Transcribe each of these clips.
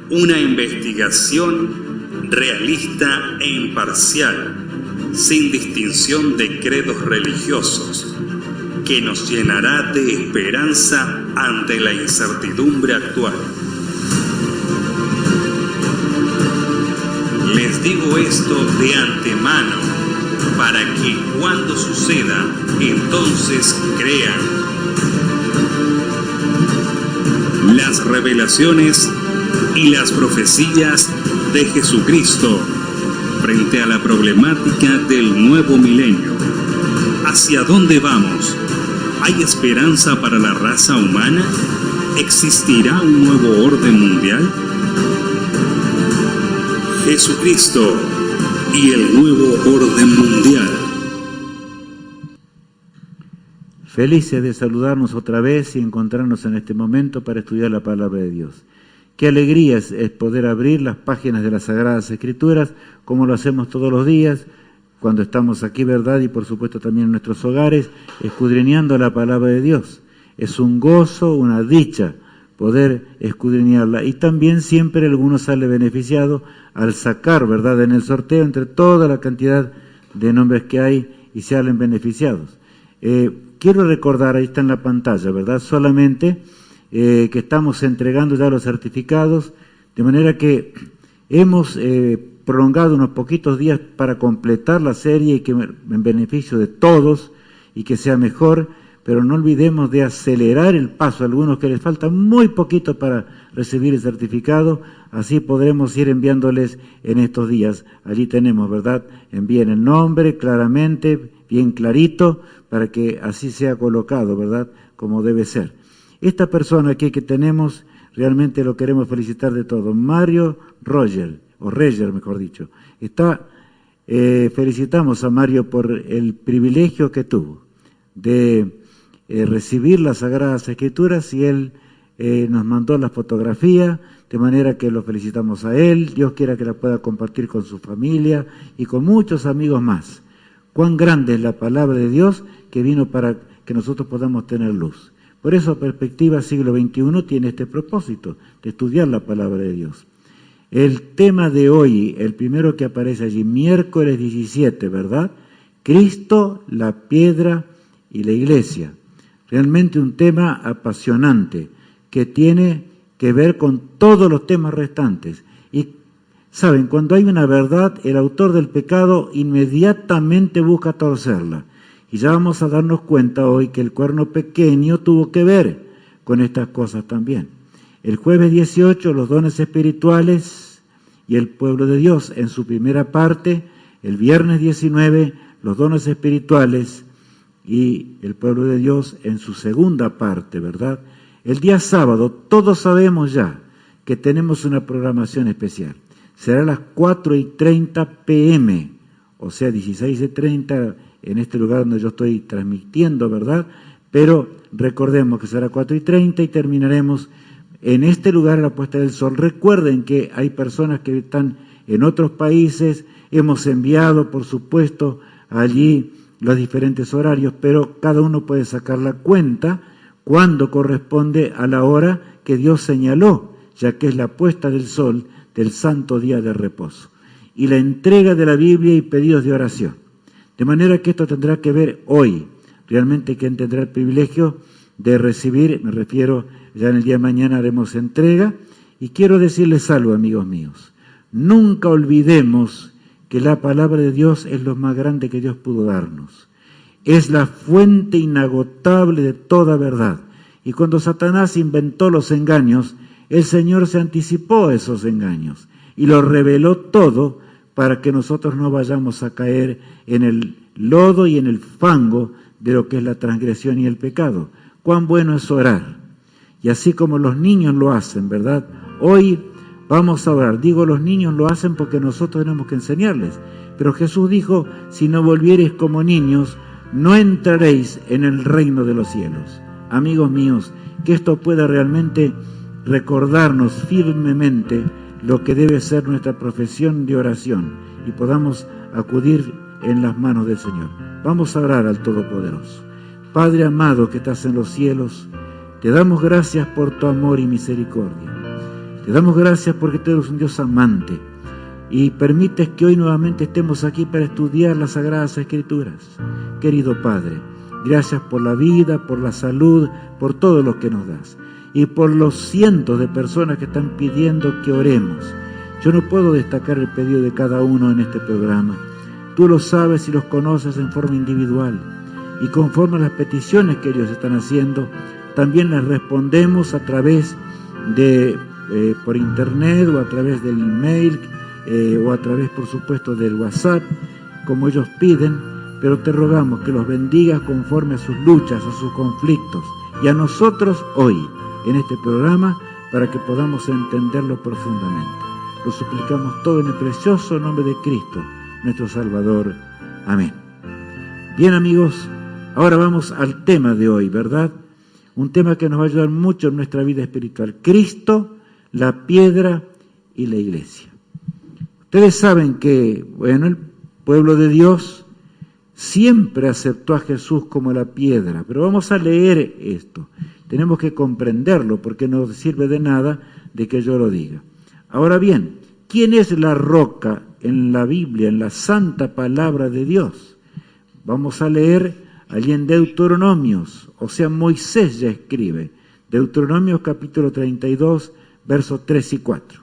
Una investigación realista e imparcial, sin distinción de credos religiosos, que nos llenará de esperanza ante la incertidumbre actual. Les digo esto de antemano, para que cuando suceda, entonces crean. Las revelaciones y las profecías de Jesucristo frente a la problemática del nuevo milenio. ¿Hacia dónde vamos? ¿Hay esperanza para la raza humana? ¿Existirá un nuevo orden mundial? Jesucristo y el nuevo orden mundial. Felices de saludarnos otra vez y encontrarnos en este momento para estudiar la palabra de Dios. Qué alegría es poder abrir las páginas de las Sagradas Escrituras, como lo hacemos todos los días, cuando estamos aquí, ¿verdad? Y por supuesto también en nuestros hogares, escudriñando la palabra de Dios. Es un gozo, una dicha poder escudriñarla. Y también siempre alguno sale beneficiado al sacar, ¿verdad?, en el sorteo entre toda la cantidad de nombres que hay y salen beneficiados. Quiero recordar, ahí está en la pantalla, ¿verdad?, solamente que estamos entregando ya los certificados, de manera que hemos prolongado unos poquitos días para completar la serie y que en beneficio de todos y que sea mejor, pero no olvidemos de acelerar el paso a algunos que les falta muy poquito para recibir el certificado, así podremos ir enviándoles en estos días. Allí tenemos, ¿verdad? Envíen el nombre claramente, bien clarito, para que así sea colocado, ¿verdad?, como debe ser. Esta persona aquí que tenemos, realmente lo queremos felicitar de todo. Mario Roger, o Reger mejor dicho. Felicitamos a Mario por el privilegio que tuvo de recibir las Sagradas Escrituras y él nos mandó la fotografía, de manera que lo felicitamos a él. Dios quiera que la pueda compartir con su familia y con muchos amigos más. Cuán grande es la palabra de Dios que vino para que nosotros podamos tener luz. Por eso Perspectiva Siglo XXI tiene este propósito, de estudiar la palabra de Dios. El tema de hoy, el primero que aparece allí, miércoles 17, ¿verdad? Cristo, la piedra y la iglesia. Realmente un tema apasionante que tiene que ver con todos los temas restantes. Y, ¿saben? Cuando hay una verdad, el autor del pecado inmediatamente busca torcerla. Y ya vamos a darnos cuenta hoy que el cuerno pequeño tuvo que ver con estas cosas también. El jueves 18, los dones espirituales y el pueblo de Dios en su primera parte. El viernes 19, los dones espirituales y el pueblo de Dios en su segunda parte, ¿verdad? El día sábado, todos sabemos ya que tenemos una programación especial. Será a las 4:30 p.m., o sea, 16:30 en este lugar donde yo estoy transmitiendo, ¿verdad? Pero recordemos que será 4:30 y terminaremos en este lugar a la puesta del sol. Recuerden que hay personas que están en otros países, hemos enviado, por supuesto, allí los diferentes horarios, pero cada uno puede sacar la cuenta cuando corresponde a la hora que Dios señaló, ya que es la puesta del sol del santo día de reposo. Y la entrega de la Biblia y pedidos de oración. De manera que esto tendrá que ver hoy. Realmente quien tendrá el privilegio de recibir, me refiero, ya en el día de mañana haremos entrega. Y quiero decirles algo, amigos míos. Nunca olvidemos que la palabra de Dios es lo más grande que Dios pudo darnos. Es la fuente inagotable de toda verdad. Y cuando Satanás inventó los engaños, el Señor se anticipó a esos engaños y lo reveló todo para que nosotros no vayamos a caer en el lodo y en el fango de lo que es la transgresión y el pecado. Cuán bueno es orar. Y así como los niños lo hacen, ¿verdad? Hoy vamos a orar. Digo, los niños lo hacen porque nosotros tenemos que enseñarles. Pero Jesús dijo, si no volviereis como niños, no entraréis en el reino de los cielos. Amigos míos, que esto pueda realmente recordarnos firmemente lo que debe ser nuestra profesión de oración y podamos acudir en las manos del Señor. Vamos a orar al Todopoderoso. Padre amado que estás en los cielos, te damos gracias por tu amor y misericordia. Te damos gracias porque tú eres un Dios amante y permites que hoy nuevamente estemos aquí para estudiar las Sagradas Escrituras. Querido Padre, gracias por la vida, por la salud, por todo lo que nos das y por los cientos de personas que están pidiendo que oremos. Yo no puedo destacar el pedido de cada uno en este programa. Tú los sabes y los conoces en forma individual y conforme a las peticiones que ellos están haciendo, también las respondemos a través de por internet o a través del mail o a través, por supuesto, del WhatsApp, como ellos piden, pero te rogamos que los bendigas conforme a sus luchas, a sus conflictos, y a nosotros hoy, en este programa, para que podamos entenderlo profundamente. Lo suplicamos todo en el precioso nombre de Cristo, nuestro Salvador. Amén. Bien, amigos, ahora vamos al tema de hoy, ¿verdad? Un tema que nos va a ayudar mucho en nuestra vida espiritual. Cristo, la piedra y la iglesia. Ustedes saben que, bueno, el pueblo de Dios siempre aceptó a Jesús como la piedra, pero vamos a leer esto. Tenemos que comprenderlo porque no sirve de nada de que yo lo diga. Ahora bien, ¿quién es la roca en la Biblia, en la santa palabra de Dios? Vamos a leer allí en Deuteronomios, o sea, Moisés ya escribe, Deuteronomios capítulo 32, versos 3 y 4.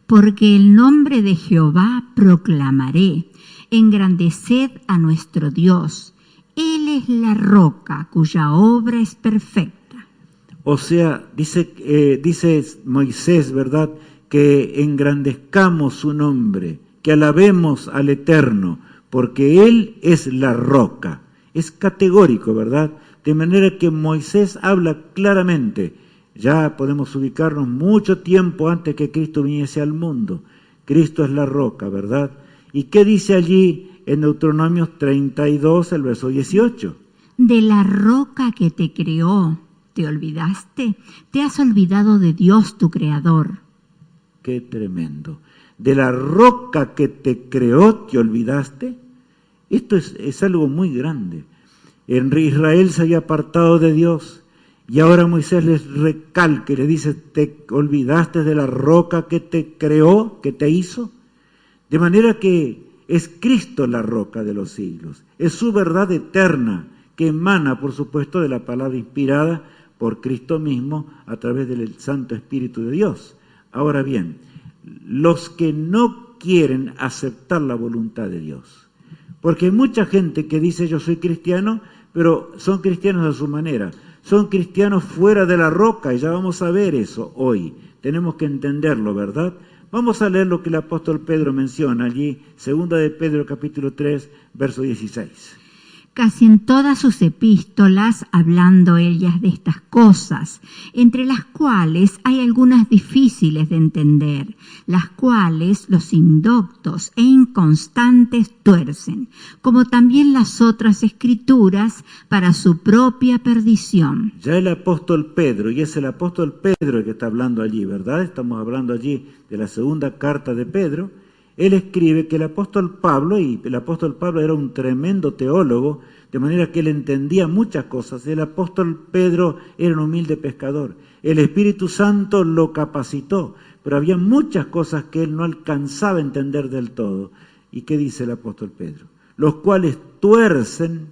Porque el nombre de Jehová proclamaré, engrandeced a nuestro Dios. Él es la roca cuya obra es perfecta. O sea, dice Moisés, ¿verdad?, que engrandezcamos su nombre, que alabemos al Eterno, porque Él es la roca. Es categórico, ¿verdad? De manera que Moisés habla claramente. Ya podemos ubicarnos mucho tiempo antes que Cristo viniese al mundo. Cristo es la roca, ¿verdad? ¿Y qué dice allí en Deuteronomios 32, el verso 18? De la roca que te creó, ¿te olvidaste? Te has olvidado de Dios tu Creador. Qué tremendo. De la roca que te creó, ¿te olvidaste? Esto es algo muy grande. En Israel se había apartado de Dios. Y ahora Moisés les recalca y les dice, ¿te olvidaste de la roca que te creó, que te hizo? De manera que es Cristo la roca de los siglos. Es su verdad eterna que emana, por supuesto, de la palabra inspirada por Cristo mismo a través del Santo Espíritu de Dios. Ahora bien, los que no quieren aceptar la voluntad de Dios, porque hay mucha gente que dice yo soy cristiano, pero son cristianos a su manera. Son cristianos fuera de la roca y ya vamos a ver eso hoy. Tenemos que entenderlo, ¿verdad? Vamos a leer lo que el apóstol Pedro menciona allí, 2 de Pedro capítulo 3, verso 16. Casi en todas sus epístolas, hablando ellas de estas cosas, entre las cuales hay algunas difíciles de entender, las cuales los indoctos e inconstantes tuercen, como también las otras escrituras para su propia perdición. Ya el apóstol Pedro, y es el apóstol Pedro el que está hablando allí, ¿verdad? Estamos hablando allí de la segunda carta de Pedro. Él escribe que el apóstol Pablo, y el apóstol Pablo era un tremendo teólogo, de manera que él entendía muchas cosas. El apóstol Pedro era un humilde pescador. El Espíritu Santo lo capacitó, pero había muchas cosas que él no alcanzaba a entender del todo. ¿Y qué dice el apóstol Pedro? Los cuales tuercen,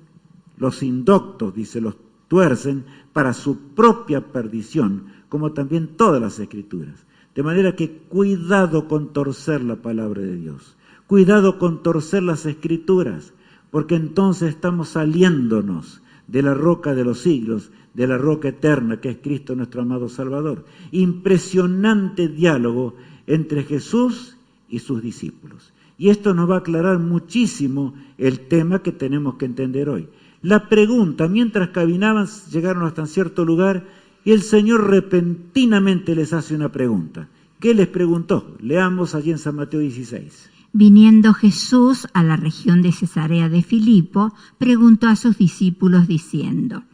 los indoctos, dice, los tuercen para su propia perdición, como también todas las Escrituras. De manera que cuidado con torcer la palabra de Dios, cuidado con torcer las Escrituras, porque entonces estamos saliéndonos de la roca de los siglos, de la roca eterna que es Cristo nuestro amado Salvador. Impresionante diálogo entre Jesús y sus discípulos. Y esto nos va a aclarar muchísimo el tema que tenemos que entender hoy. La pregunta, mientras caminaban, llegaron hasta cierto lugar y el Señor repentinamente les hace una pregunta. ¿Qué les preguntó? Leamos allí en San Mateo 16. Viniendo Jesús a la región de Cesarea de Filipo, preguntó a sus discípulos diciendo,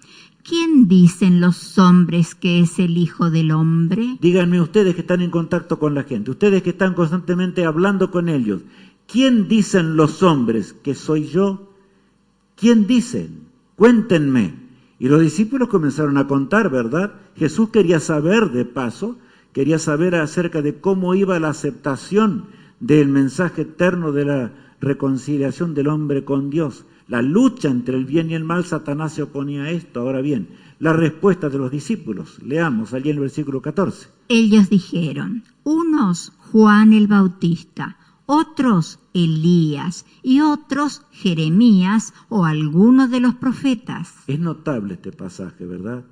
¿quién dicen los hombres que es el Hijo del Hombre? Díganme ustedes que están en contacto con la gente, ustedes que están constantemente hablando con ellos, ¿quién dicen los hombres que soy yo? ¿Quién dicen? Cuéntenme. Y los discípulos comenzaron a contar, ¿verdad? Jesús quería saber, de paso, quería saber acerca de cómo iba la aceptación del mensaje eterno de la reconciliación del hombre con Dios. La lucha entre el bien y el mal, Satanás se oponía a esto. Ahora bien, la respuesta de los discípulos. Leamos allí en el versículo 14. Ellos dijeron, unos Juan el Bautista, otros Elías y otros Jeremías o alguno de los profetas. Es notable este pasaje, ¿verdad?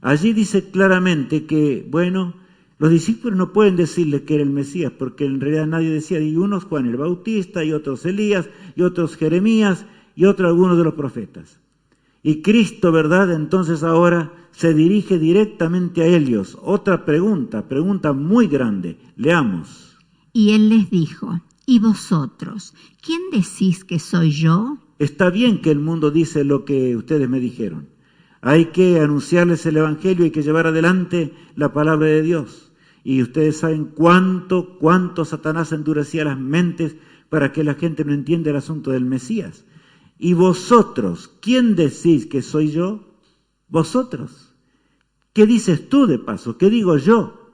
Allí dice claramente que, bueno, los discípulos no pueden decirle que era el Mesías, porque en realidad nadie decía, y unos Juan el Bautista, y otros Elías, y otros Jeremías, y otros algunos de los profetas. Y Cristo, ¿verdad? Entonces ahora se dirige directamente a ellos. Otra pregunta muy grande. Leamos. Y él les dijo, ¿y vosotros? ¿Quién decís que soy yo? Está bien que el mundo dice lo que ustedes me dijeron. Hay que anunciarles el Evangelio, hay que llevar adelante la palabra de Dios. Y ustedes saben cuánto Satanás endurecía las mentes para que la gente no entienda el asunto del Mesías. ¿Y vosotros? ¿Quién decís que soy yo? Vosotros. ¿Qué dices tú de paso? ¿Qué digo yo?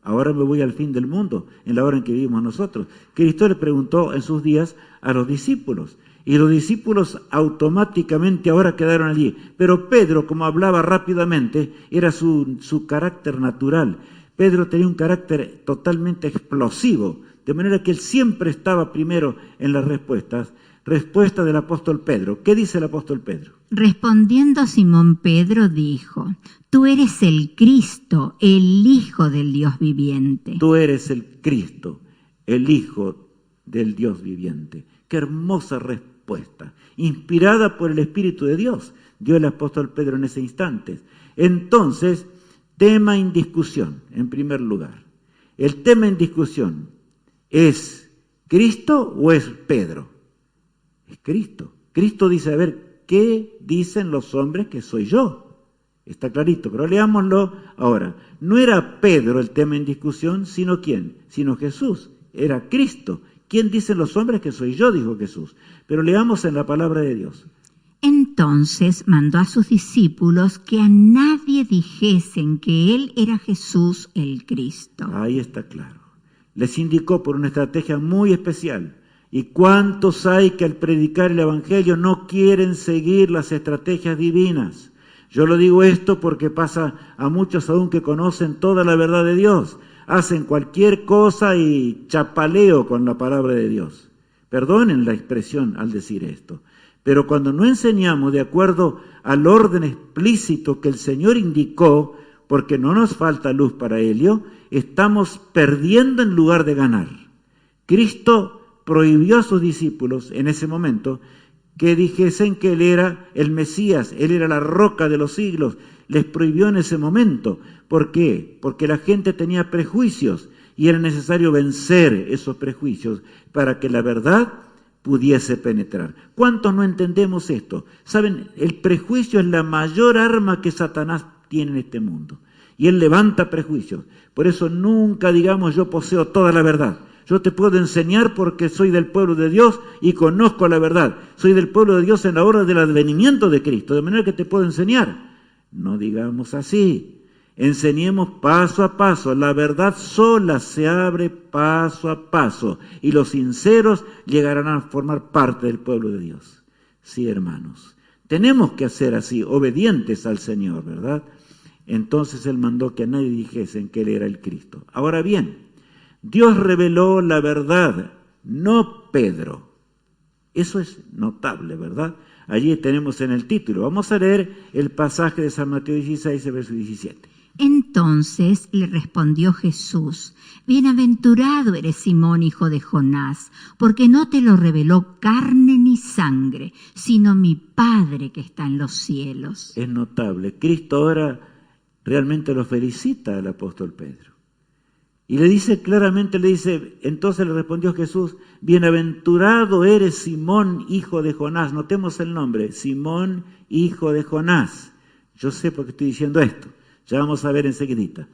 Ahora me voy al fin del mundo, en la hora en que vivimos nosotros. Cristo le preguntó en sus días a los discípulos. Y los discípulos automáticamente ahora quedaron allí. Pero Pedro, como hablaba rápidamente, era su carácter natural. Pedro tenía un carácter totalmente explosivo, de manera que él siempre estaba primero en las respuestas. Respuesta del apóstol Pedro. ¿Qué dice el apóstol Pedro? Respondiendo Simón Pedro dijo, tú eres el Cristo, el Hijo del Dios viviente. Tú eres el Cristo, el Hijo del Dios viviente. Qué hermosa respuesta, inspirada por el Espíritu de Dios, dio el apóstol Pedro en ese instante. Entonces, tema en discusión, en primer lugar. El tema en discusión, ¿es Cristo o es Pedro? Es Cristo. Cristo dice, a ver, ¿qué dicen los hombres que soy yo? Está clarito, pero leámoslo ahora. No era Pedro el tema en discusión, sino ¿quién? Sino Jesús. Era Cristo. ¿Quién dicen los hombres que soy yo? Dijo Jesús. Pero leamos en la palabra de Dios. Entonces mandó a sus discípulos que a nadie dijesen que él era Jesús el Cristo. Ahí está claro. Les indicó por una estrategia muy especial. ¿Y cuántos hay que al predicar el Evangelio no quieren seguir las estrategias divinas? Yo lo digo esto porque pasa a muchos aún que conocen toda la verdad de Dios. Hacen cualquier cosa y chapaleo con la palabra de Dios. Perdonen la expresión al decir esto. Pero cuando no enseñamos de acuerdo al orden explícito que el Señor indicó, porque no nos falta luz para ello, estamos perdiendo en lugar de ganar. Cristo prohibió a sus discípulos en ese momento que dijesen que Él era el Mesías, Él era la roca de los siglos. Les prohibió en ese momento. ¿Por qué? Porque la gente tenía prejuicios y era necesario vencer esos prejuicios para que la verdad pudiese penetrar. ¿Cuántos no entendemos esto? Saben, el prejuicio es la mayor arma que Satanás tiene en este mundo. Y él levanta prejuicios. Por eso nunca digamos yo poseo toda la verdad. Yo te puedo enseñar porque soy del pueblo de Dios y conozco la verdad. Soy del pueblo de Dios en la hora del advenimiento de Cristo, de manera que te puedo enseñar. No digamos así. Enseñemos paso a paso. La verdad sola se abre paso a paso y los sinceros llegarán a formar parte del pueblo de Dios. Sí, hermanos. Tenemos que hacer así, obedientes al Señor, ¿verdad? Entonces Él mandó que a nadie dijesen que Él era el Cristo. Ahora bien, Dios reveló la verdad, no Pedro. Eso es notable, ¿verdad? Allí tenemos en el título. Vamos a leer el pasaje de San Mateo 16, verso 17. Entonces le respondió Jesús, bienaventurado eres Simón, hijo de Jonás, porque no te lo reveló carne ni sangre, sino mi Padre que está en los cielos. Es notable. Cristo ahora realmente lo felicita al apóstol Pedro. Y le dice claramente, entonces le respondió Jesús, bienaventurado eres Simón, hijo de Jonás. Notemos el nombre, Simón, hijo de Jonás. Yo sé por qué estoy diciendo esto. Ya vamos a ver enseguidita.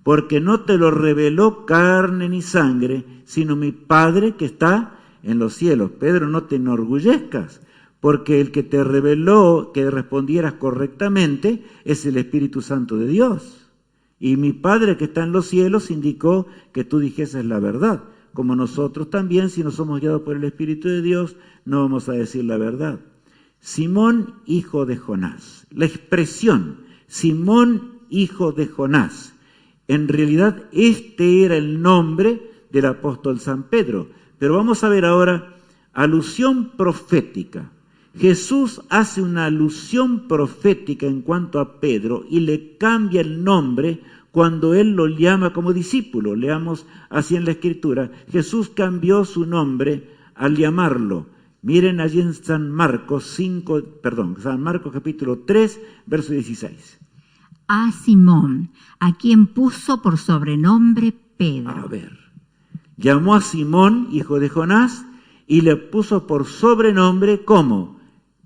Porque no te lo reveló carne ni sangre, sino mi Padre que está en los cielos. Pedro, no te enorgullezcas, porque el que te reveló que respondieras correctamente es el Espíritu Santo de Dios. Y mi Padre que está en los cielos indicó que tú dijeses la verdad, como nosotros también, si no somos guiados por el Espíritu de Dios, no vamos a decir la verdad. Simón, hijo de Jonás. La expresión Simón, hijo de Jonás. En realidad, este era el nombre del apóstol San Pedro. Pero vamos a ver ahora alusión profética. Jesús hace una alusión profética en cuanto a Pedro y le cambia el nombre cuando él lo llama como discípulo. Leamos así en la Escritura. Jesús cambió su nombre al llamarlo. Miren allí en San Marcos capítulo 3, verso 16. A Simón, a quien puso por sobrenombre Pedro. A ver, llamó a Simón, hijo de Jonás, y le puso por sobrenombre, ¿cómo?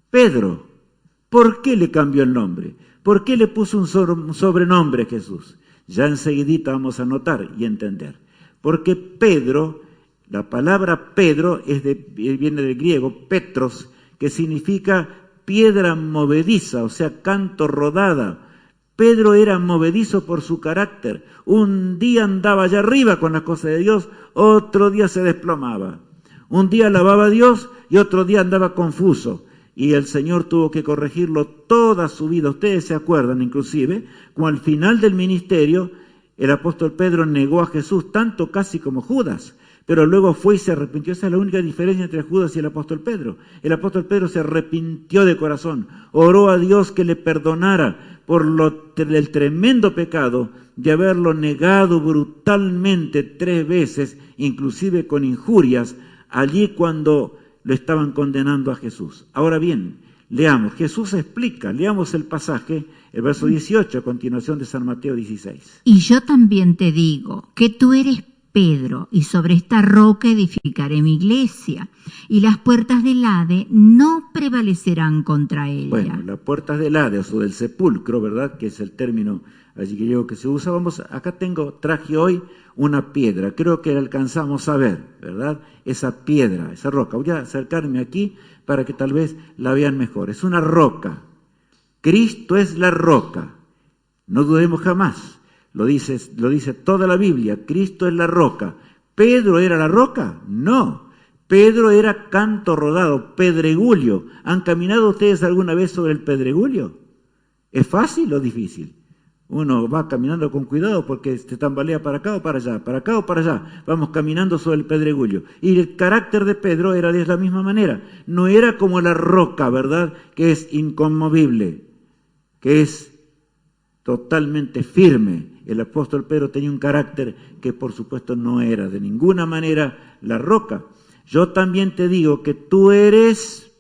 Pedro. ¿Por qué le cambió el nombre? ¿Por qué le puso un sobrenombre a Jesús? Ya enseguidita vamos a notar y entender. Porque Pedro, la palabra Pedro viene del griego Petros, que significa piedra movediza, o sea, canto rodada. Pedro era movedizo por su carácter. Un día andaba allá arriba con las cosas de Dios, otro día se desplomaba. Un día alababa a Dios y otro día andaba confuso. Y el Señor tuvo que corregirlo toda su vida. Ustedes se acuerdan inclusive, como al final del ministerio, el apóstol Pedro negó a Jesús, tanto casi como Judas. Pero luego fue y se arrepintió. Esa es la única diferencia entre Judas y el apóstol Pedro. El apóstol Pedro se arrepintió de corazón, oró a Dios que le perdonara por el tremendo pecado de haberlo negado brutalmente 3 veces, inclusive con injurias, allí cuando lo estaban condenando a Jesús. Ahora bien, leamos, Jesús explica, leamos el pasaje, el verso 18, a continuación de San Mateo 16. Y yo también te digo que tú eres Pedro, y sobre esta roca edificaré mi iglesia, y las puertas del Hades no prevalecerán contra ella. Bueno, las puertas del Hades o del sepulcro, ¿verdad? Que es el término allí griego que se usa. Acá traje hoy una piedra, creo que la alcanzamos a ver, ¿verdad? Esa piedra, esa roca. Voy a acercarme aquí para que tal vez la vean mejor. Es una roca. Cristo es la roca. No dudemos jamás. Lo dice toda la Biblia, Cristo es la roca. ¿Pedro era la roca? No. Pedro era canto rodado, pedregullo. ¿Han caminado ustedes alguna vez sobre el pedregullo? ¿Es fácil o difícil? Uno va caminando con cuidado porque se tambalea para acá o para allá, para acá o para allá. Vamos caminando sobre el pedregullo. Y el carácter de Pedro era de la misma manera. No era como la roca, ¿verdad? Que es inconmovible, que es totalmente firme. El apóstol Pedro tenía un carácter que por supuesto no era de ninguna manera la roca. Yo también te digo que tú eres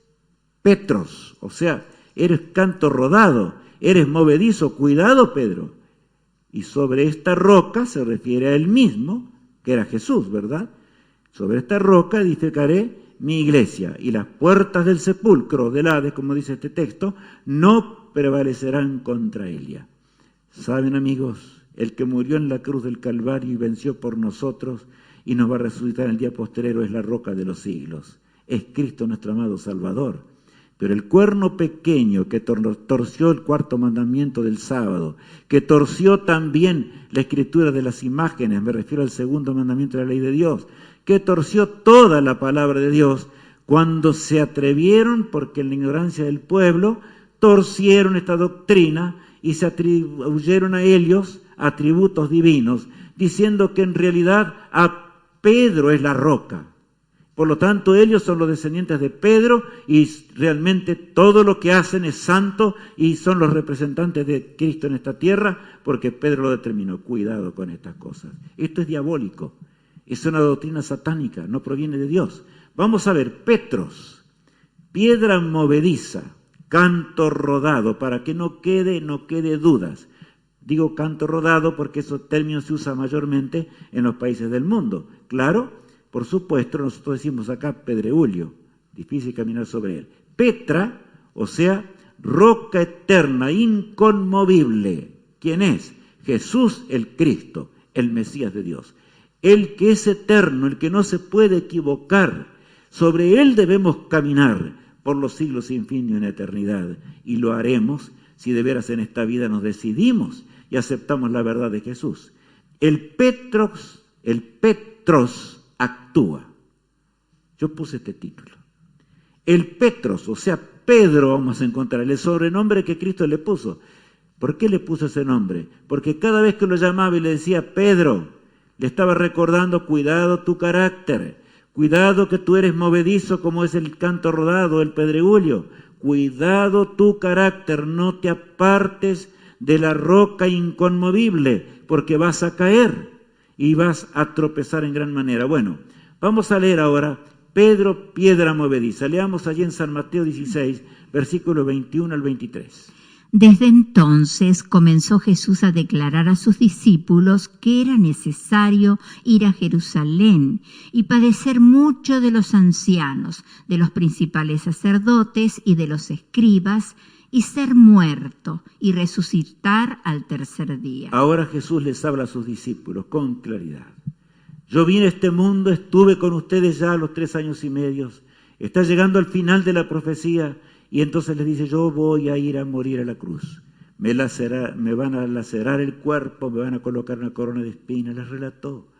Petros, o sea, eres canto rodado, eres movedizo, cuidado Pedro. Y sobre esta roca se refiere a él mismo, que era Jesús, ¿verdad? Sobre esta roca edificaré mi iglesia, y las puertas del sepulcro, del Hades, como dice este texto, no prevalecerán contra ella. ¿Saben, amigos? El que murió en la cruz del Calvario y venció por nosotros y nos va a resucitar en el día postrero es la roca de los siglos. Es Cristo nuestro amado Salvador. Pero el cuerno pequeño que torció el 4º mandamiento del sábado, que torció también la escritura de las imágenes, me refiero al 2º mandamiento de la ley de Dios, que torció toda la palabra de Dios, cuando se atrevieron, porque en la ignorancia del pueblo, torcieron esta doctrina y se atribuyeron a ellos atributos divinos, diciendo que en realidad a Pedro es la roca. Por lo tanto, ellos son los descendientes de Pedro y realmente todo lo que hacen es santo y son los representantes de Cristo en esta tierra porque Pedro lo determinó. Cuidado con estas cosas. Esto es diabólico, es una doctrina satánica, no proviene de Dios. Vamos a ver, Petros, piedra movediza, canto rodado, para que no quede dudas. Digo canto rodado porque esos términos se usan mayormente en los países del mundo. Claro, por supuesto, nosotros decimos acá pedregullo, difícil caminar sobre él. Petra, o sea, roca eterna, inconmovible. ¿Quién es? Jesús el Cristo, el Mesías de Dios. El que es eterno, el que no se puede equivocar. Sobre él debemos caminar, por los siglos sin fin y en eternidad. Y lo haremos si de veras en esta vida nos decidimos y aceptamos la verdad de Jesús. El Petros actúa. Yo puse este título. El Petros, o sea, Pedro, vamos a encontrar el sobrenombre que Cristo le puso. ¿Por qué le puso ese nombre? Porque cada vez que lo llamaba y le decía Pedro, le estaba recordando: cuidado tu carácter, cuidado que tú eres movedizo como es el canto rodado, el pedregullo, cuidado tu carácter, no te apartes de la roca inconmovible, porque vas a caer y vas a tropezar en gran manera. Bueno, vamos a leer ahora Pedro, piedra movediza. Leamos allí en San Mateo 16, versículos 21 al 23. Desde entonces comenzó Jesús a declarar a sus discípulos que era necesario ir a Jerusalén y padecer mucho de los ancianos, de los principales sacerdotes y de los escribas, y ser muerto y resucitar al tercer día. Ahora Jesús les habla a sus discípulos con claridad. Yo vine a este mundo, estuve con ustedes ya los 3 años y medio, está llegando al final de la profecía. Y entonces les dice: yo voy a ir a morir a la cruz. Me van a lacerar el cuerpo, me van a colocar una corona de espinas. Les relató.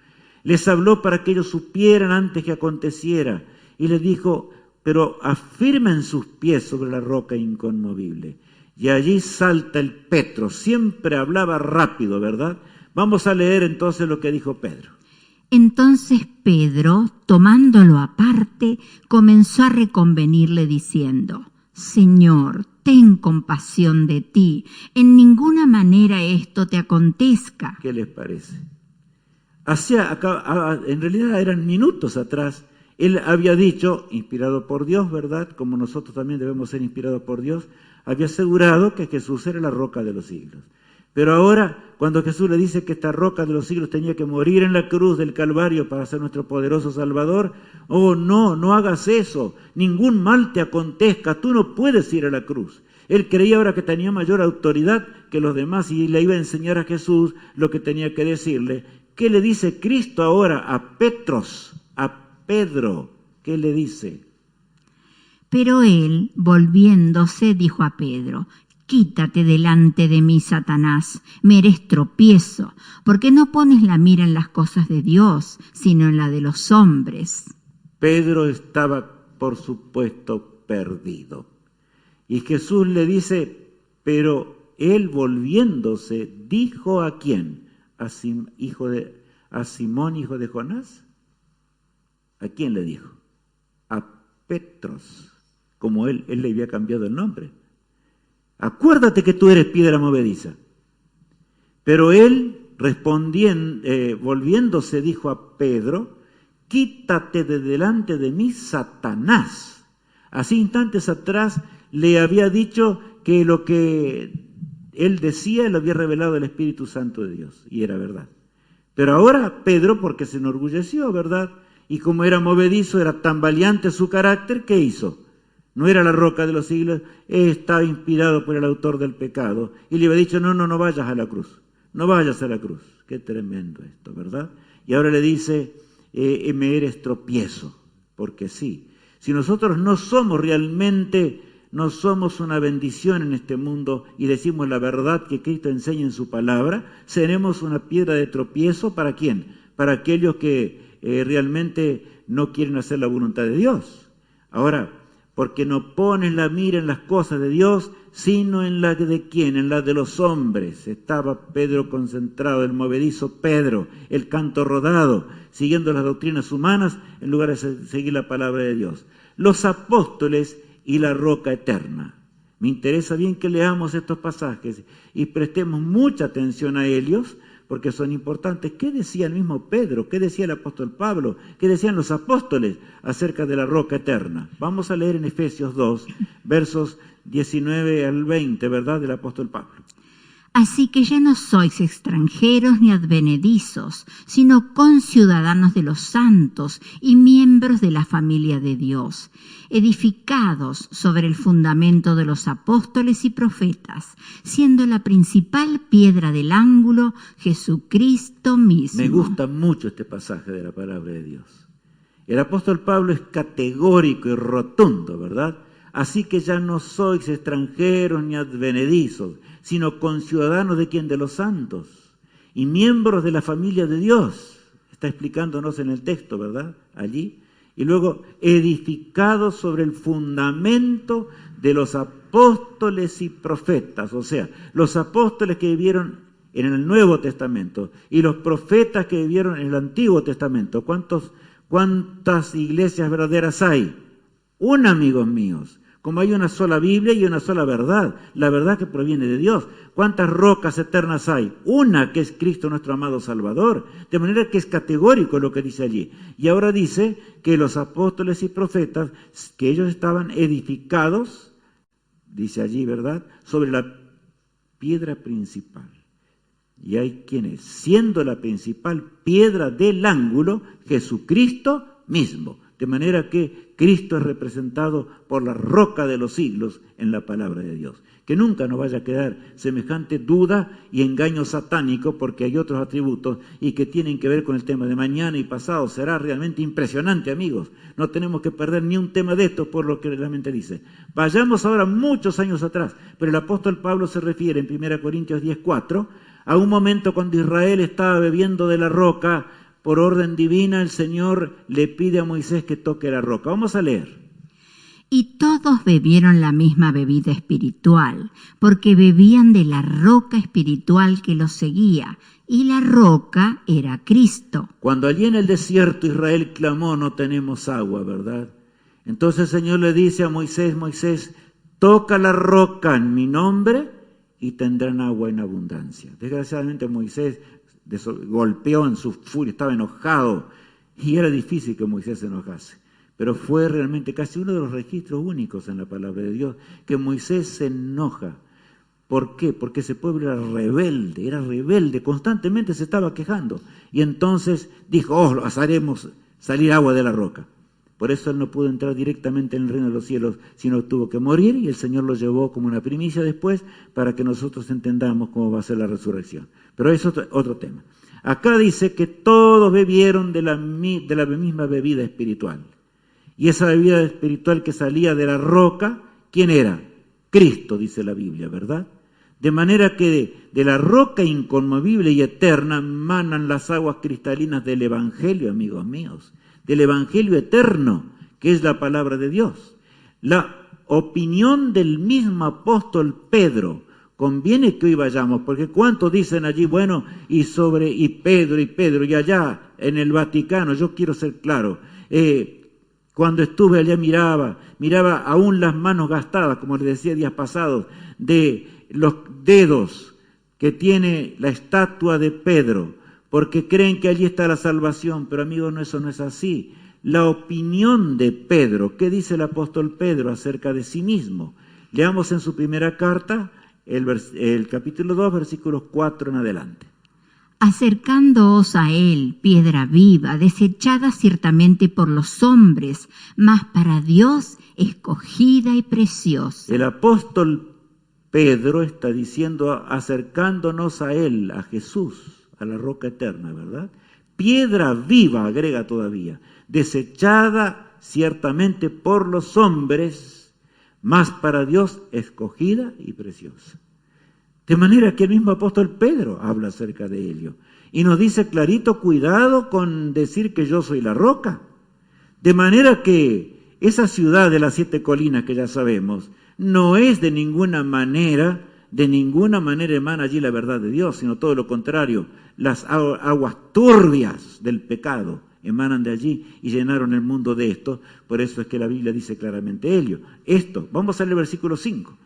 Les habló para que ellos supieran antes que aconteciera. Y les dijo: pero afirmen sus pies sobre la roca inconmovible. Y allí salta el Petro. Siempre hablaba rápido, ¿verdad? Vamos a leer entonces lo que dijo Pedro. Entonces Pedro, tomándolo aparte, comenzó a reconvenirle diciendo: Señor, ten compasión de ti, en ninguna manera esto te acontezca. ¿Qué les parece? En realidad eran minutos atrás, él había dicho, inspirado por Dios, ¿verdad? Como nosotros también debemos ser inspirados por Dios, había asegurado que Jesús era la roca de los siglos. Pero ahora, cuando Jesús le dice que esta roca de los siglos tenía que morir en la cruz del Calvario para ser nuestro poderoso Salvador, oh no, no hagas eso, ningún mal te acontezca, tú no puedes ir a la cruz. Él creía ahora que tenía mayor autoridad que los demás y le iba a enseñar a Jesús lo que tenía que decirle. ¿Qué le dice Cristo ahora a Petros, a Pedro? ¿Qué le dice? Pero él, volviéndose, dijo a Pedro: Quítate delante de mí, Satanás, me eres tropiezo, porque no pones la mira en las cosas de Dios, sino en la de los hombres. Pedro estaba, por supuesto, perdido. Y Jesús le dice, pero él volviéndose, ¿dijo a quién? ¿A Simón, hijo de Jonás? ¿A quién le dijo? A Petros, como él le había cambiado el nombre. Acuérdate que tú eres piedra movediza. Pero él, volviéndose, dijo a Pedro: quítate de delante de mí, Satanás. Así instantes atrás le había dicho que lo que él decía lo había revelado el Espíritu Santo de Dios, y era verdad. Pero ahora Pedro, porque se enorgulleció, ¿verdad? Y como era movedizo, era tan valiente su carácter, ¿qué hizo? No era la roca de los siglos, estaba inspirado por el autor del pecado. Y le había dicho: no vayas a la cruz, no vayas a la cruz. Qué tremendo esto, ¿verdad? Y ahora le dice, me eres tropiezo, porque sí. Si nosotros no somos realmente, no somos una bendición en este mundo y decimos la verdad que Cristo enseña en su palabra, seremos una piedra de tropiezo. ¿Para quién? Para aquellos que realmente no quieren hacer la voluntad de Dios. Ahora, porque no pones la mira en las cosas de Dios, sino en la de quién, en la de los hombres. Estaba Pedro concentrado, el movedizo Pedro, el canto rodado, siguiendo las doctrinas humanas en lugar de seguir la palabra de Dios. Los apóstoles y la roca eterna. Me interesa bien que leamos estos pasajes y prestemos mucha atención a ellos, porque son importantes. ¿Qué decía el mismo Pedro? ¿Qué decía el apóstol Pablo? ¿Qué decían los apóstoles acerca de la roca eterna? Vamos a leer en Efesios 2, versos 19 al 20, ¿verdad? Del apóstol Pablo. Así que ya no sois extranjeros ni advenedizos, sino conciudadanos de los santos y miembros de la familia de Dios, edificados sobre el fundamento de los apóstoles y profetas, siendo la principal piedra del ángulo Jesucristo mismo. Me gusta mucho este pasaje de la palabra de Dios. El apóstol Pablo es categórico y rotundo, ¿verdad? Así que ya no sois extranjeros ni advenedizos, sino conciudadanos de quién, de los santos, y miembros de la familia de Dios. Está explicándonos en el texto, ¿verdad? Allí. Y luego, edificados sobre el fundamento de los apóstoles y profetas, o sea, los apóstoles que vivieron en el Nuevo Testamento y los profetas que vivieron en el Antiguo Testamento. ¿Cuántas iglesias verdaderas hay? Una, amigos míos. Como hay una sola Biblia y una sola verdad, la verdad que proviene de Dios. ¿Cuántas rocas eternas hay? Una, que es Cristo nuestro amado Salvador. De manera que es categórico lo que dice allí. Y ahora dice que los apóstoles y profetas, que ellos estaban edificados, dice allí, ¿verdad?, sobre la piedra principal. Y hay quienes, siendo la principal piedra del ángulo, Jesucristo mismo. De manera que Cristo es representado por la roca de los siglos en la palabra de Dios. Que nunca nos vaya a quedar semejante duda y engaño satánico, porque hay otros atributos y que tienen que ver con el tema de mañana y pasado. Será realmente impresionante, amigos. No tenemos que perder ni un tema de esto por lo que realmente dice. Vayamos ahora muchos años atrás, pero el apóstol Pablo se refiere en 1 Corintios 10:4 a un momento cuando Israel estaba bebiendo de la roca. Por orden divina, el Señor le pide a Moisés que toque la roca. Vamos a leer. Y todos bebieron la misma bebida espiritual, porque bebían de la roca espiritual que los seguía, y la roca era Cristo. Cuando allí en el desierto Israel clamó, no tenemos agua, ¿verdad? Entonces el Señor le dice a Moisés, Moisés, toca la roca en mi nombre y tendrán agua en abundancia. Desgraciadamente Moisés golpeó en su furia, estaba enojado y era difícil que Moisés se enojase, pero fue realmente casi uno de los registros únicos en la palabra de Dios que Moisés se enoja. ¿Por qué? Porque ese pueblo era rebelde, constantemente se estaba quejando y entonces dijo, haremos salir agua de la roca. Por eso él no pudo entrar directamente en el reino de los cielos, sino tuvo que morir y el Señor lo llevó como una primicia después para que nosotros entendamos cómo va a ser la resurrección. Pero eso es otro tema. Acá dice que todos bebieron de la misma bebida espiritual. Y esa bebida espiritual que salía de la roca, ¿quién era? Cristo, dice la Biblia, ¿verdad? De manera que de la roca inconmovible y eterna manan las aguas cristalinas del Evangelio, amigos míos. Del Evangelio eterno, que es la palabra de Dios. La opinión del mismo apóstol Pedro, conviene que hoy vayamos, porque ¿cuántos dicen allí, bueno, y Pedro, y allá en el Vaticano? Yo quiero ser claro, cuando estuve allá miraba aún las manos gastadas, como les decía días pasados, de los dedos que tiene la estatua de Pedro, porque creen que allí está la salvación, pero amigos, no, eso no es así. La opinión de Pedro, ¿qué dice el apóstol Pedro acerca de sí mismo? Leamos en su primera carta, el capítulo 2, versículos 4 en adelante. Acercándoos a él, piedra viva, desechada ciertamente por los hombres, mas para Dios escogida y preciosa. El apóstol Pedro está diciendo, acercándonos a él, a Jesús, a la roca eterna, ¿verdad? Piedra viva, agrega todavía, desechada ciertamente por los hombres, mas para Dios escogida y preciosa. De manera que el mismo apóstol Pedro habla acerca de ello y nos dice clarito, cuidado con decir que yo soy la roca. De manera que esa ciudad de las 7 colinas que ya sabemos no es de ninguna manera emana allí la verdad de Dios, sino todo lo contrario. Las aguas turbias del pecado emanan de allí y llenaron el mundo de esto. Por eso es que la Biblia dice claramente ello. Esto, vamos a leer el versículo 5.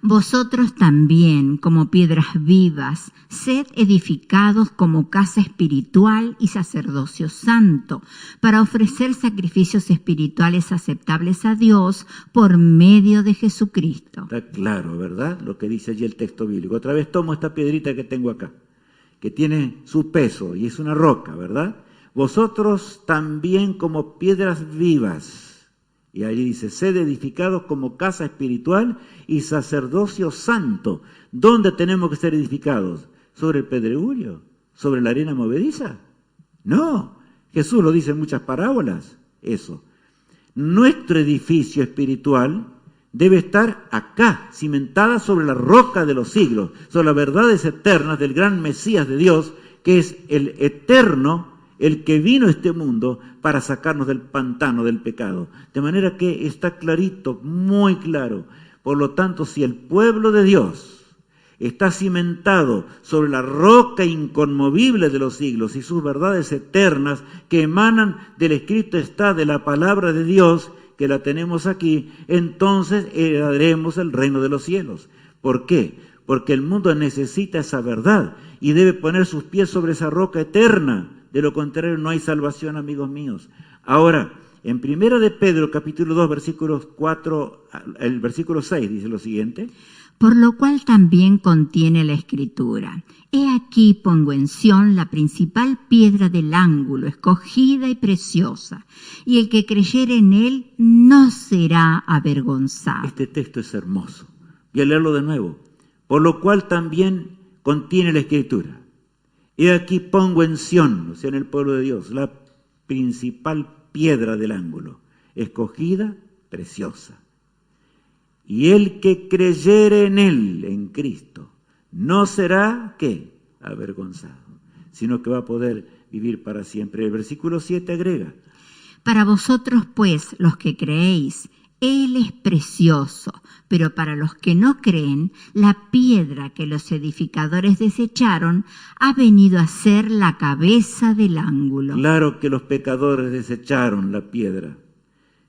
Vosotros también, como piedras vivas, sed edificados como casa espiritual y sacerdocio santo, para ofrecer sacrificios espirituales aceptables a Dios por medio de Jesucristo. Está claro, ¿verdad? Lo que dice allí el texto bíblico. Otra vez tomo esta piedrita que tengo acá, que tiene su peso y es una roca, ¿verdad? Vosotros también como piedras vivas. Y ahí dice, sed edificados como casa espiritual y sacerdocio santo. ¿Dónde tenemos que ser edificados? ¿Sobre el pedregullo? ¿Sobre la arena movediza? No, Jesús lo dice en muchas parábolas, eso. Nuestro edificio espiritual debe estar acá, cimentada sobre la roca de los siglos, sobre las verdades eternas del gran Mesías de Dios, que es el eterno, el que vino a este mundo para sacarnos del pantano del pecado. De manera que está clarito, muy claro. Por lo tanto, si el pueblo de Dios está cimentado sobre la roca inconmovible de los siglos y sus verdades eternas que emanan del escrito está de la palabra de Dios, que la tenemos aquí, entonces heredaremos el reino de los cielos. ¿Por qué? Porque el mundo necesita esa verdad y debe poner sus pies sobre esa roca eterna. De lo contrario no hay salvación, amigos míos. Ahora, en 1 de Pedro, capítulo 2, versículos 4, el versículo 6 dice lo siguiente. Por lo cual también contiene la Escritura. He aquí pongo en Sión la principal piedra del ángulo, escogida y preciosa, y el que creyere en él no será avergonzado. Este texto es hermoso. Voy a leerlo de nuevo. Por lo cual también contiene la Escritura. He aquí pongo en Sión, o sea, en el pueblo de Dios, la principal piedra del ángulo, escogida, preciosa. Y el que creyere en él, en Cristo, no será, ¿qué? Avergonzado, sino que va a poder vivir para siempre. El versículo 7 agrega. Para vosotros, pues, los que creéis, él es precioso, pero para los que no creen, la piedra que los edificadores desecharon ha venido a ser la cabeza del ángulo. Claro que los pecadores desecharon la piedra.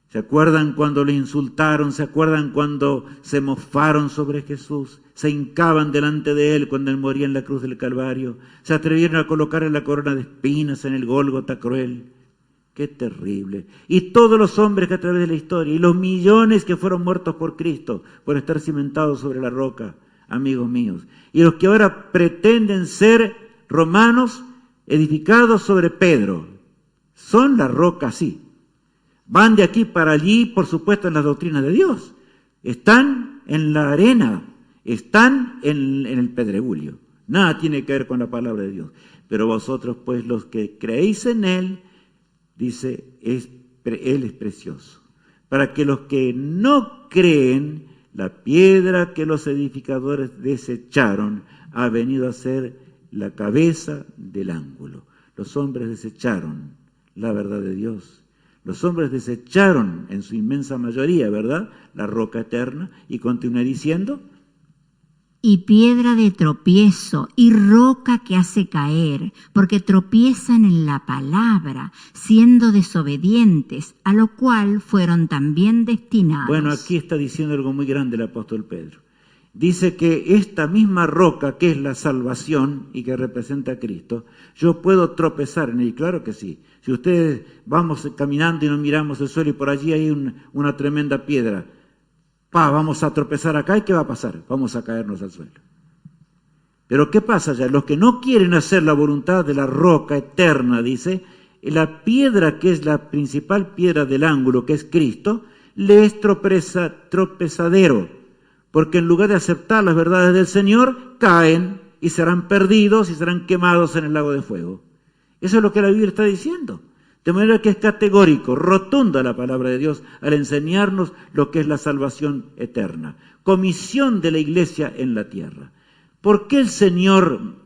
¿Se acuerdan cuando le insultaron? ¿Se acuerdan cuando se mofaron sobre Jesús? Se hincaban delante de él cuando él moría en la cruz del Calvario. Se atrevieron a colocarle la corona de espinas en el Gólgota cruel. ¡Qué terrible! Y todos los hombres que a través de la historia, y los millones que fueron muertos por Cristo, por estar cimentados sobre la roca, amigos míos. Y los que ahora pretenden ser romanos, edificados sobre Pedro, son la roca, sí. Van de aquí para allí, por supuesto, en las doctrinas de Dios. Están en la arena, están en el pedregullo. Nada tiene que ver con la palabra de Dios. Pero vosotros, pues, los que creéis en él, dice, él es precioso. Para que los que no creen, la piedra que los edificadores desecharon ha venido a ser la cabeza del ángulo. Los hombres desecharon la verdad de Dios. Los hombres desecharon en su inmensa mayoría, ¿verdad?, la roca eterna, y continúa diciendo. Y piedra de tropiezo y roca que hace caer, porque tropiezan en la palabra, siendo desobedientes, a lo cual fueron también destinados. Bueno, aquí está diciendo algo muy grande el apóstol Pedro. Dice que esta misma roca, que es la salvación y que representa a Cristo, yo puedo tropezar en ella. Claro que sí. Si ustedes vamos caminando y nos miramos el suelo y por allí hay una tremenda piedra, vamos a tropezar acá, ¿y qué va a pasar? Vamos a caernos al suelo. Pero ¿qué pasa ya? Los que no quieren hacer la voluntad de la roca eterna, dice, la piedra que es la principal piedra del ángulo, que es Cristo, le es tropezadero, porque en lugar de aceptar las verdades del Señor, caen y serán perdidos y serán quemados en el lago de fuego. Eso es lo que la Biblia está diciendo. De manera que es categórico, rotunda la palabra de Dios al enseñarnos lo que es la salvación eterna. Comisión de la iglesia en la tierra. ¿Por qué el Señor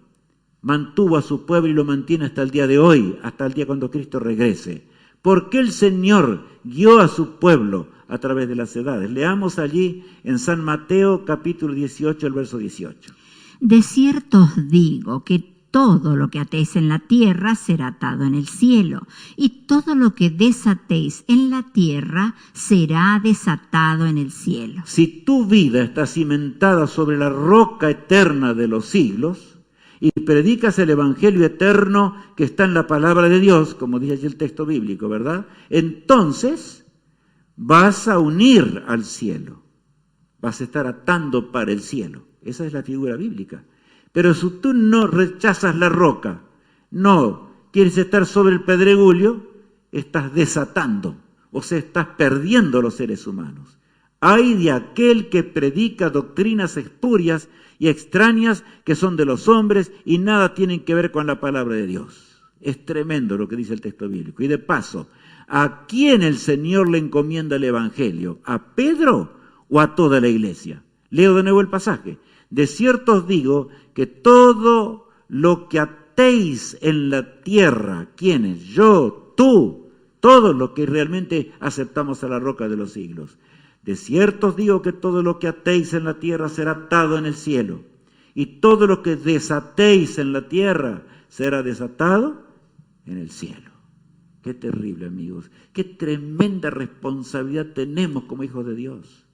mantuvo a su pueblo y lo mantiene hasta el día de hoy, hasta el día cuando Cristo regrese? ¿Por qué el Señor guió a su pueblo a través de las edades? Leamos allí en San Mateo capítulo 18, el verso 18. De cierto os digo que todo lo que atéis en la tierra será atado en el cielo, y todo lo que desatéis en la tierra será desatado en el cielo. Si tu vida está cimentada sobre la roca eterna de los siglos, y predicas el evangelio eterno que está en la palabra de Dios, como dice allí el texto bíblico, ¿verdad? Entonces vas a unir al cielo, vas a estar atando para el cielo. Esa es la figura bíblica. Pero si tú no rechazas la roca, no quieres estar sobre el pedregullo, estás desatando, o sea, estás perdiendo los seres humanos. Ay de aquel que predica doctrinas espurias y extrañas que son de los hombres y nada tienen que ver con la palabra de Dios. Es tremendo lo que dice el texto bíblico. Y de paso, ¿a quién el Señor le encomienda el evangelio? ¿A Pedro o a toda la iglesia? Leo de nuevo el pasaje. De cierto os digo que todo lo que atéis en la tierra, ¿quiénes? Yo, tú, todo lo que realmente aceptamos a la roca de los siglos. De cierto os digo que todo lo que atéis en la tierra será atado en el cielo, y todo lo que desatéis en la tierra será desatado en el cielo. Qué terrible, amigos. Qué tremenda responsabilidad tenemos como hijos de Dios.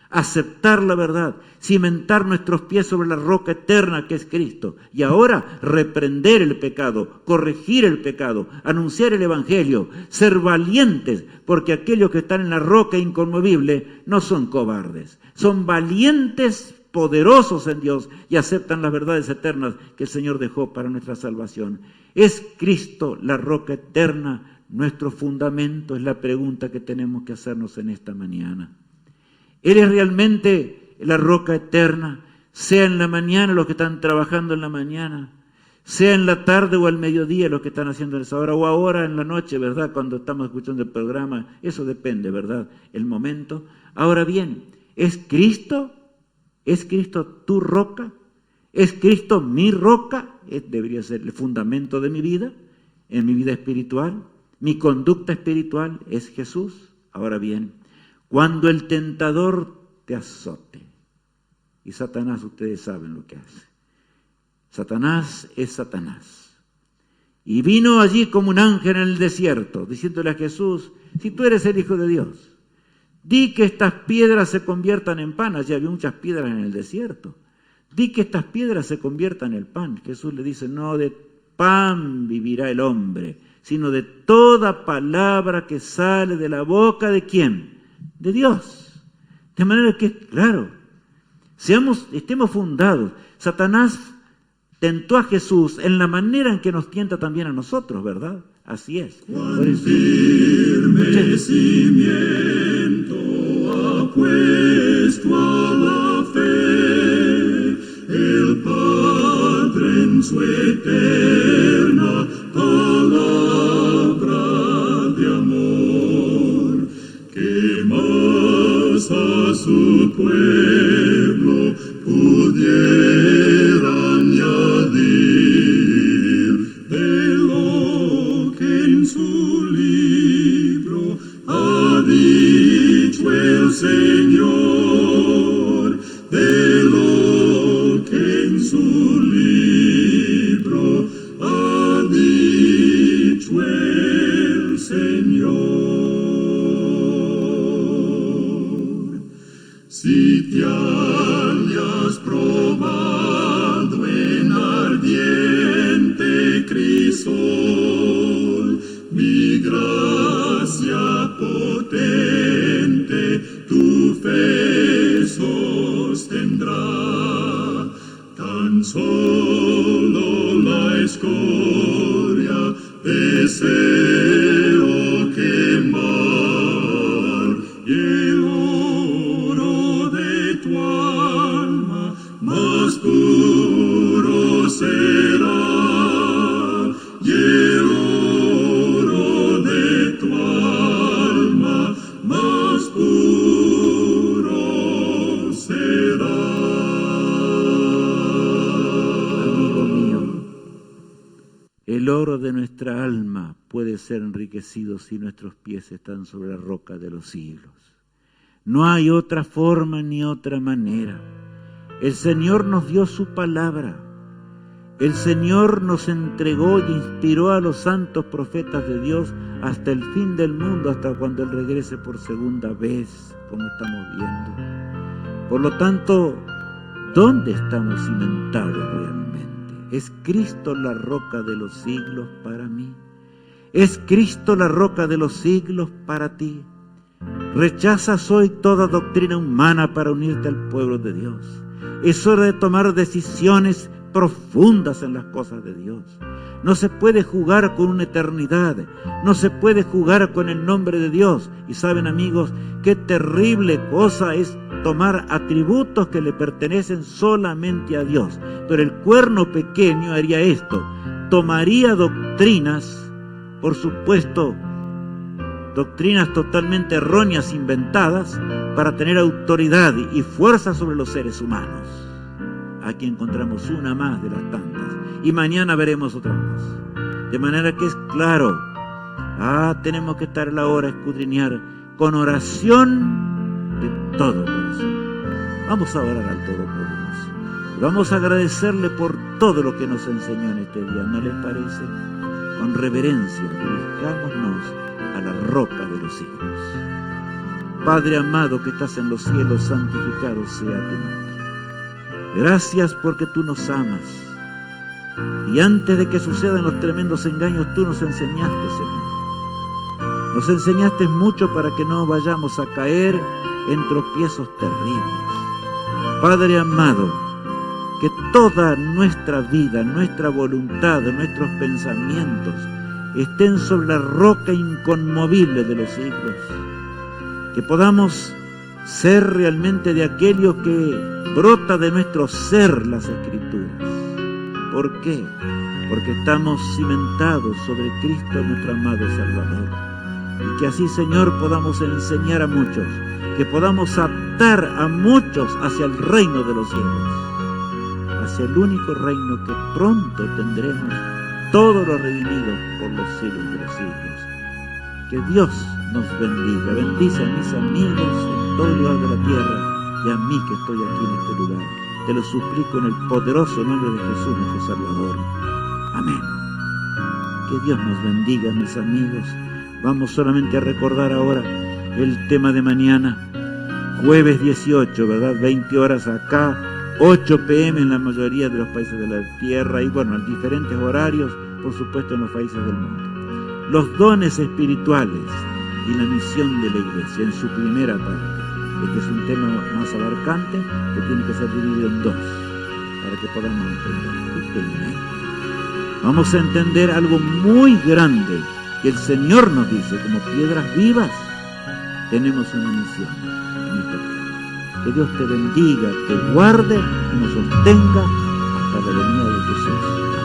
Aceptar la verdad, cimentar nuestros pies sobre la roca eterna que es Cristo. Y ahora reprender el pecado, corregir el pecado, anunciar el Evangelio, ser valientes, porque aquellos que están en la roca inconmovible no son cobardes, son valientes, poderosos en Dios y aceptan las verdades eternas que el Señor dejó para nuestra salvación. ¿Es Cristo la roca eterna nuestro fundamento? Es la pregunta que tenemos que hacernos en esta mañana. ¿Eres realmente la roca eterna? Sea en la mañana los que están trabajando en la mañana, sea en la tarde o al mediodía los que están haciendo esa hora, o ahora en la noche, ¿verdad? Cuando estamos escuchando el programa, eso depende, ¿verdad? El momento. Ahora bien, ¿es Cristo? ¿Es Cristo tu roca? ¿Es Cristo mi roca? Debería ser el fundamento de mi vida, en mi vida espiritual. Mi conducta espiritual es Jesús. Ahora bien, cuando el tentador te azote, y Satanás, ustedes saben lo que hace. Satanás es Satanás. Y vino allí como un ángel en el desierto, diciéndole a Jesús, si tú eres el Hijo de Dios, di que estas piedras se conviertan en pan. Allí había muchas piedras en el desierto. Di que estas piedras se conviertan en pan. Jesús le dice, no de pan vivirá el hombre, sino de toda palabra que sale de la boca ¿de quién? De Dios. De manera que, claro, estemos fundados. Satanás tentó a Jesús en la manera en que nos tienta también a nosotros, ¿verdad? Así es. Cuán firme cimiento ha puesto a la fe el Padre en su eterna palabra de amor, que más a su pueblo pudiera añadir de lo que en su libro ha dicho el Señor, de lo que en su libro ha dicho el Señor. Si te hayas probado en ardiente crisol, mi gracia potente tu fe sostendrá. Tan solo la escoria deseo quemar y el oro de tu alma más puro será, y el oro de tu alma más puro será. Amigo mío, el oro de nuestra alma puede ser enriquecido si nuestros pies están sobre la roca de los siglos. No hay otra forma ni otra manera. El Señor nos dio su palabra. El Señor nos entregó y inspiró a los santos profetas de Dios hasta el fin del mundo, hasta cuando Él regrese por segunda vez, como estamos viendo. Por lo tanto, ¿dónde estamos cimentados realmente? ¿Es Cristo la roca de los siglos para mí? ¿Es Cristo la roca de los siglos para ti? Rechazas hoy toda doctrina humana para unirte al pueblo de Dios. Es hora de tomar decisiones profundas en las cosas de Dios. No se puede jugar con una eternidad, no se puede jugar con el nombre de Dios. Y saben, amigos, qué terrible cosa es tomar atributos que le pertenecen solamente a Dios. Pero el cuerno pequeño haría esto, tomaría doctrinas, por supuesto, doctrinas totalmente erróneas inventadas para tener autoridad y fuerza sobre los seres humanos. Aquí encontramos una más de las tantas y mañana veremos otras más. De manera que es claro, tenemos que estar a la hora de escudriñar con oración de todo corazón. Vamos a orar al Todopoderoso. Vamos a agradecerle por todo lo que nos enseñó en este día, ¿no les parece? Con reverencia, dirijámonos a la roca de los siglos. Padre amado que estás en los cielos, santificado sea tu nombre. Gracias porque tú nos amas. Y antes de que sucedan los tremendos engaños, tú nos enseñaste, Señor. Nos enseñaste mucho para que no vayamos a caer en tropiezos terribles. Padre amado, que toda nuestra vida, nuestra voluntad, nuestros pensamientos estén sobre la roca inconmovible de los siglos. Que podamos ser realmente de aquellos que brota de nuestro ser las Escrituras. ¿Por qué? Porque estamos cimentados sobre Cristo, nuestro amado Salvador. Y que así, Señor, podamos enseñar a muchos, que podamos aptar a muchos hacia el reino de los cielos, hacia el único reino que pronto tendremos todos los redimidos por los siglos de los siglos. Que Dios nos bendiga. Bendice a mis amigos en todo lugar de la tierra y a mí que estoy aquí en este lugar. Te lo suplico en el poderoso nombre de Jesús, nuestro Salvador. Amén. Que Dios nos bendiga, mis amigos. Vamos solamente a recordar ahora el tema de mañana, jueves 18, ¿verdad? 20 horas acá, 8 p.m. en la mayoría de los países de la tierra y bueno, en diferentes horarios, por supuesto, en los países del mundo. Los dones espirituales y la misión de la Iglesia en su primera parte. Este es un tema más abarcante que tiene que ser dividido en dos para que podamos entender. Vamos a entender algo muy grande que el Señor nos dice, como piedras vivas, tenemos una misión en esta tierra. Que Dios te bendiga, te guarde y nos sostenga hasta la venida de Jesús.